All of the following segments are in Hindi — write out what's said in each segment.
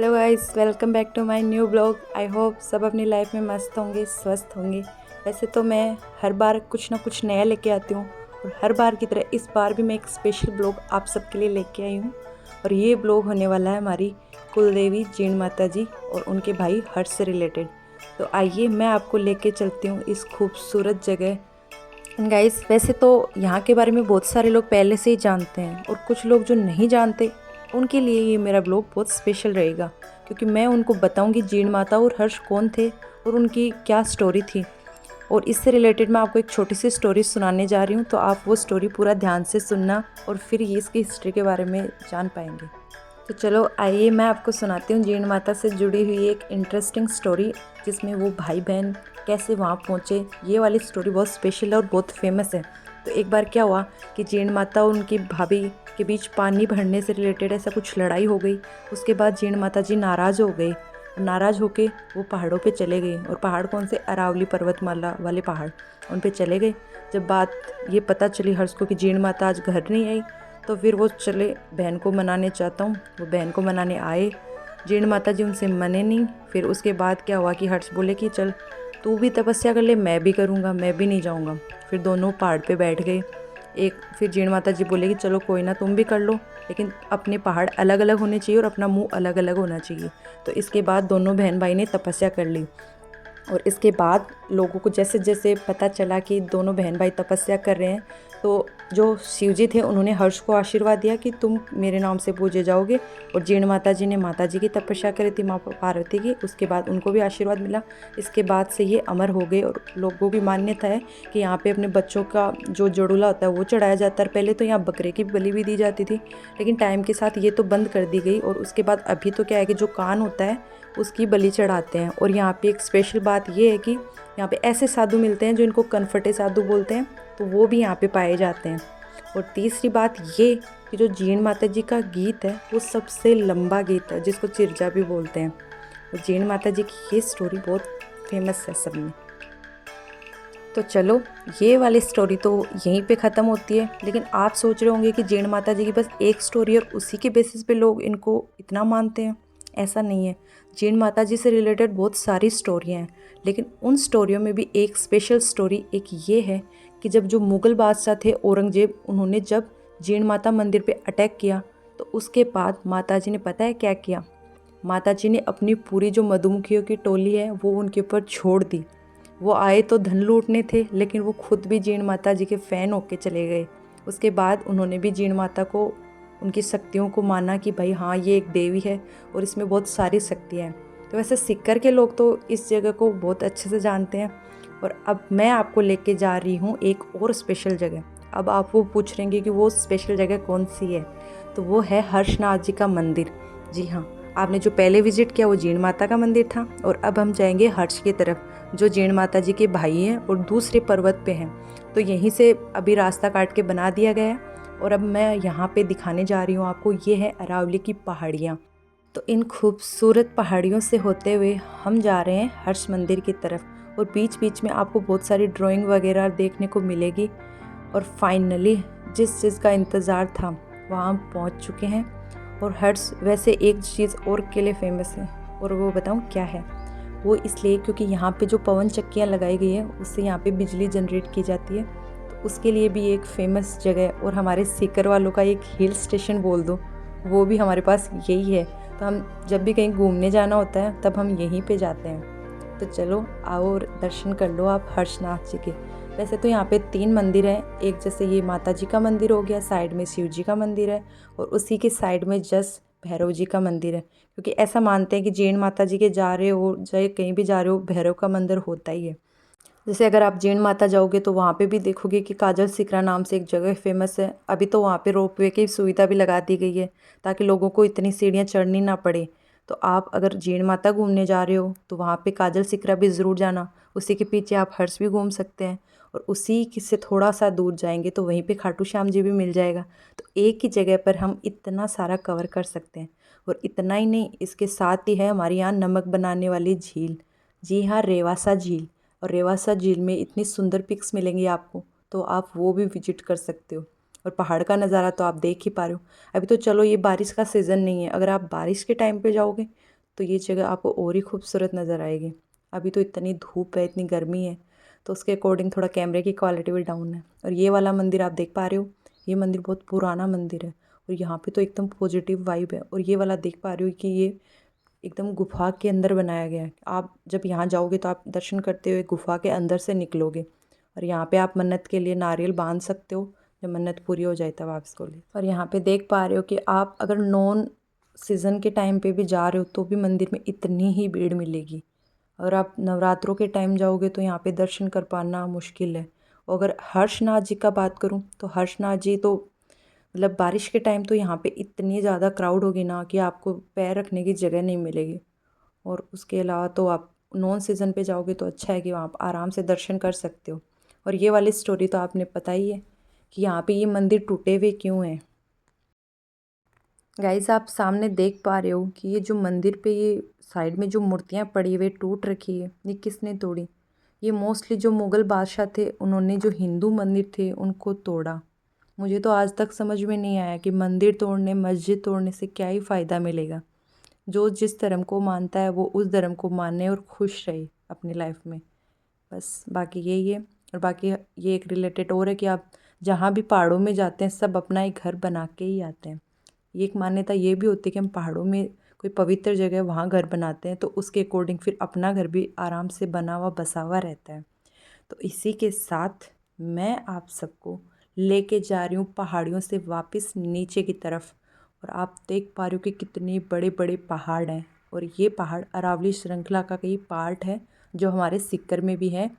Hello guys, welcome back to my new blog. I hope सब अपनी लाइफ में मस्त होंगे, स्वस्थ होंगे। वैसे तो मैं हर बार कुछ ना कुछ नया लेके आती हूँ और हर बार की तरह इस बार भी मैं एक स्पेशल ब्लॉग आप सबके लिए लेके आई हूँ। और ये ब्लॉग होने वाला है हमारी कुलदेवी जीण माता जी और उनके भाई हर्ष से रिलेटेड। तो आइए मैं आपको लेके चलती हूँ इस खूबसूरत जगह। गाइस, वैसे तो यहाँ के बारे में बहुत सारे लोग पहले से ही जानते हैं और कुछ लोग जो नहीं जानते उनके लिए ये मेरा ब्लॉग बहुत स्पेशल रहेगा, क्योंकि मैं उनको बताऊंगी जीण माता और हर्ष कौन थे और उनकी क्या स्टोरी थी। और इससे रिलेटेड मैं आपको एक छोटी सी स्टोरी सुनाने जा रही हूँ, तो आप वो स्टोरी पूरा ध्यान से सुनना और फिर ये इसकी हिस्ट्री के बारे में जान पाएंगे। तो चलो आइए मैं आपको सुनाती हूँ जीण माता से जुड़ी हुई एक इंटरेस्टिंग स्टोरी, जिसमें वो भाई बहन कैसे वहाँ पहुँचे। ये वाली स्टोरी बहुत स्पेशल है और बहुत फेमस है। तो एक बार क्या हुआ कि जीण माता और उनकी भाभी के बीच पानी भरने से रिलेटेड ऐसा कुछ लड़ाई हो गई। उसके बाद जीण माता जी नाराज़ हो गए। नाराज़ होके वो पहाड़ों पे चले गए, और पहाड़ कौन से, अरावली पर्वतमाला वाले पहाड़, उन पे चले गए। जब बात ये पता चली हर्ष को कि जीण माता आज घर नहीं आई, तो फिर वो चले बहन को मनाने चाहता हूँ। वो बहन को मनाने आए, जीण माता जी उनसे मने नहीं। फिर उसके बाद क्या हुआ कि हर्ष बोले कि चल तू भी तपस्या कर ले, मैं भी करूँगा, मैं भी नहीं जाऊँगा। फिर दोनों पहाड़ पे बैठ गए। फिर जीण माता जी बोले कि चलो कोई ना, तुम भी कर लो, लेकिन अपने पहाड़ अलग अलग होने चाहिए और अपना मुंह अलग अलग होना चाहिए। तो इसके बाद दोनों बहन भाई ने तपस्या कर ली। और इसके बाद लोगों को जैसे जैसे पता चला कि दोनों बहन भाई तपस्या कर रहे हैं, तो जो शिवजी थे उन्होंने हर्ष को आशीर्वाद दिया कि तुम मेरे नाम से पूजे जाओगे। और जीण माता जी ने माता जी की तपस्या करी थी, माँ पार्वती की, उसके बाद उनको भी आशीर्वाद मिला। इसके बाद से ये अमर हो गए और लोगों की मान्यता है कि यहाँ पे अपने बच्चों का जो जड़ूला होता है वो चढ़ाया जाता है। पहले तो यहाँ बकरे की बलि भी दी जाती थी, लेकिन टाइम के साथ ये तो बंद कर दी गई। और उसके बाद अभी तो क्या है कि जो कान होता है उसकी बलि चढ़ाते हैं। और यहाँ पे एक स्पेशल बात ये है कि यहाँ पे ऐसे साधु मिलते हैं जो इनको कन्फर्टे साधु बोलते हैं, तो वो भी यहाँ पे पाए जाते हैं। और तीसरी बात ये कि जो जीण माता जी का गीत है वो सबसे लंबा गीत है, जिसको चिरजा भी बोलते हैं। और जीण माता जी की ये स्टोरी बहुत फेमस है सब में। तो चलो ये वाली स्टोरी तो यहीं पे ख़त्म होती है, लेकिन आप सोच रहे होंगे कि जीण माता जी की बस एक स्टोरी और उसी के बेसिस पे लोग इनको इतना मानते हैं। ऐसा नहीं है, जीण माता जी से रिलेटेड बहुत सारी स्टोरियाँ हैं, लेकिन उन स्टोरियों में भी एक स्पेशल स्टोरी एक ये है कि जब जो मुग़ल बादशाह थे औरंगजेब, उन्होंने जब जीण माता मंदिर पे अटैक किया, तो उसके बाद माता जी ने पता है क्या किया। माता जी ने अपनी पूरी जो मधुमक्खियों की टोली है वो उनके ऊपर छोड़ दी। वो आए तो धन लूटने थे, लेकिन वो खुद भी जीण माता जी के फ़ैन होके चले गए। उसके बाद उन्होंने भी जीण माता को, उनकी शक्तियों को माना कि भाई हाँ ये एक देवी है और इसमें बहुत सारी शक्तियाँ हैं। तो वैसे सीकर के लोग तो इस जगह को बहुत अच्छे से जानते हैं। और अब मैं आपको लेके जा रही हूँ एक और स्पेशल जगह। अब आप वो पूछ रहेंगे कि वो स्पेशल जगह कौन सी है, तो वो है हर्षनाथ जी का मंदिर। जी हाँ, आपने जो पहले विजिट किया वो जीण माता का मंदिर था, और अब हम जाएंगे हर्ष की तरफ, जो जीण माता जी के भाई हैं और दूसरे पर्वत पे हैं। तो यहीं से अभी रास्ता काट के बना दिया गया है, और अब मैं यहाँ पे दिखाने जा रही हूँ आपको। ये है अरावली की पहाड़ियाँ। तो इन खूबसूरत पहाड़ियों से होते हुए हम जा रहे हैं हर्ष मंदिर की तरफ, और बीच बीच में आपको बहुत सारी ड्राइंग वगैरह देखने को मिलेगी। और फाइनली जिस चीज़ का इंतज़ार था वहाँ हम पहुँच चुके हैं। और हर्ष वैसे एक चीज़ और के लिए फेमस है, और वो बताऊँ क्या है। वो इसलिए क्योंकि यहाँ पे जो पवन चक्कियाँ लगाई गई है उससे यहाँ पे बिजली जनरेट की जाती है, तो उसके लिए भी एक फ़ेमस जगह है। और हमारे सीकर वालों का एक हिल स्टेशन बोल दो, वो भी हमारे पास यही है। तो हम जब भी कहीं घूमने जाना होता है तब हम यहीं पे जाते हैं। तो चलो आओ और दर्शन कर लो आप हर्षनाथ जी के। वैसे तो यहाँ पे 3 मंदिर हैं। एक जैसे ये माता जी का मंदिर हो गया, साइड में शिव जी का मंदिर है, और उसी के साइड में जस्ट भैरव जी का मंदिर है। क्योंकि ऐसा मानते हैं कि जीण माता जी के जा रहे हो, चाहे कहीं भी जा रहे हो, भैरव का मंदिर होता ही है। जैसे अगर आप जीण माता जाओगे तो वहाँ पे भी देखोगे कि काजल सिकरा नाम से एक जगह फेमस है। अभी तो वहाँ पे रोपवे की सुविधा भी लगा दी गई है, ताकि लोगों को इतनी सीढ़ियाँ चढ़नी ना पड़े। तो आप अगर जीण माता घूमने जा रहे हो तो वहाँ पे काजल सिकरा भी ज़रूर जाना। उसी के पीछे आप हर्ष भी घूम सकते हैं, और उसी से थोड़ा सा दूर जाएंगे तो वहीं पे खाटू श्याम जी भी मिल जाएगा। तो एक ही जगह पर हम इतना सारा कवर कर सकते हैं। और इतना ही नहीं, इसके साथ ही है हमारे यहाँ नमक बनाने वाली झील। जी हाँ, रेवासा झील। और रेवासा झील में इतनी सुंदर पिक्स मिलेंगी आपको, तो आप वो भी विजिट कर सकते हो। और पहाड़ का नज़ारा तो आप देख ही पा रहे हो। अभी तो चलो ये बारिश का सीज़न नहीं है, अगर आप बारिश के टाइम पे जाओगे तो ये जगह आपको और ही खूबसूरत नज़र आएगी। अभी तो इतनी धूप है, इतनी गर्मी है, तो उसके अकॉर्डिंग थोड़ा कैमरे की क्वालिटी भी डाउन है। और ये वाला मंदिर आप देख पा रहे हो, ये मंदिर बहुत पुराना मंदिर है और यहाँ पे तो एकदम पॉजिटिव वाइब है। और ये वाला देख पा रहे हो कि ये एकदम गुफा के अंदर बनाया गया है। आप जब यहाँ जाओगे तो आप दर्शन करते हुए गुफा के अंदर से निकलोगे और यहाँ पे आप मन्नत के लिए नारियल बांध सकते हो, जब मन्नत पूरी हो जाए तब आप इसको ले। और यहाँ पे देख पा रहे हो कि आप अगर नॉन सीज़न के टाइम पे भी जा रहे हो तो भी मंदिर में इतनी ही भीड़ मिलेगी। अगर आप नवरात्रों के टाइम जाओगे तो यहाँ पे दर्शन कर पाना मुश्किल है। और अगर हर्षनाथ जी का बात करूँ तो हर्षनाथ जी तो मतलब बारिश के टाइम तो यहाँ पे इतनी ज़्यादा क्राउड होगी ना कि आपको पैर रखने की जगह नहीं मिलेगी। और उसके अलावा तो आप नॉन सीज़न पे जाओगे तो अच्छा है कि वहाँ आप आराम से दर्शन कर सकते हो। और ये वाली स्टोरी तो आपने पता ही है कि यहाँ पे ये मंदिर टूटे हुए क्यों हैं। गाइस आप सामने देख पा रहे हो कि ये जो मंदिर पे ये साइड में जो मूर्तियाँ पड़ी हुई टूट रखी है, ये किसने तोड़ी? ये मोस्टली जो मुग़ल बादशाह थे उन्होंने जो हिंदू मंदिर थे उनको तोड़ा। मुझे तो आज तक समझ में नहीं आया कि मंदिर तोड़ने, मस्जिद तोड़ने से क्या ही फ़ायदा मिलेगा। जो जिस धर्म को मानता है वो उस धर्म को माने और खुश रहे अपनी लाइफ में। बस बाकी यही है। और बाकी ये एक रिलेटेड और है कि आप जहाँ भी पहाड़ों में जाते हैं सब अपना एक घर बना के ही आते हैं। ये एक मान्यता ये भी होती है कि हम पहाड़ों में कोई पवित्र जगह है वहाँ घर बनाते हैं तो उसके अकॉर्डिंग फिर अपना घर भी आराम से बना हुआ बसा हुआ रहता है। तो इसी के साथ मैं आप सबको लेके जा रही हूँ पहाड़ियों से वापस नीचे की तरफ। और आप देख पा रहे हो कि कितने बड़े बड़े पहाड़ हैं और ये पहाड़ अरावली श्रृंखला का कई पार्ट है जो हमारे सीकर में भी है।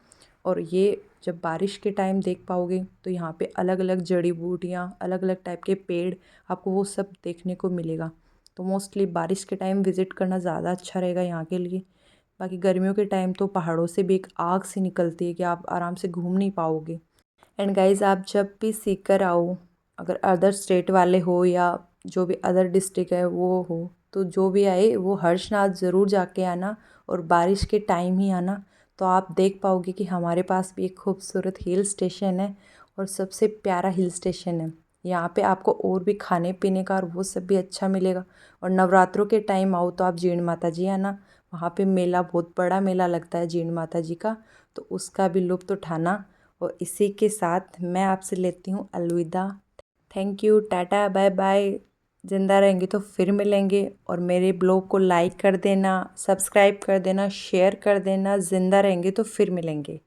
और ये जब बारिश के टाइम देख पाओगे तो यहाँ पे अलग अलग जड़ी बूटियाँ, अलग अलग टाइप के पेड़, आपको वो सब देखने को मिलेगा। तो मोस्टली बारिश के टाइम विज़िट करना ज़्यादा अच्छा रहेगा यहाँ के लिए। बाकी गर्मियों के टाइम तो पहाड़ों से भी एक आग सी निकलती है कि आप आराम से घूम नहीं पाओगे। एंड गाइज़ आप जब भी सीकर आओ, अगर अदर स्टेट वाले हो या जो भी अदर डिस्ट्रिक्ट है वो हो, तो जो भी आए वो हर्षनाथ ज़रूर जाके आना और बारिश के टाइम ही आना। तो आप देख पाओगे कि हमारे पास भी एक खूबसूरत हिल स्टेशन है और सबसे प्यारा हिल स्टेशन है। यहाँ पे आपको और भी खाने पीने का और वो सब भी अच्छा मिलेगा। और नवरात्रों के टाइम आओ तो आप जीण माता जी आना, वहाँ पे मेला, बहुत बड़ा मेला लगता है जीण माता जी का, तो उसका भी लुत्फ़ उठाना। और इसी के साथ मैं आपसे लेती हूँ अलविदा। Thank you, tata, bye bye. ज़िंदा रहेंगे तो फिर मिलेंगे। और मेरे ब्लॉग को लाइक कर देना, सब्सक्राइब कर देना, शेयर कर देना। ज़िंदा रहेंगे तो फिर मिलेंगे।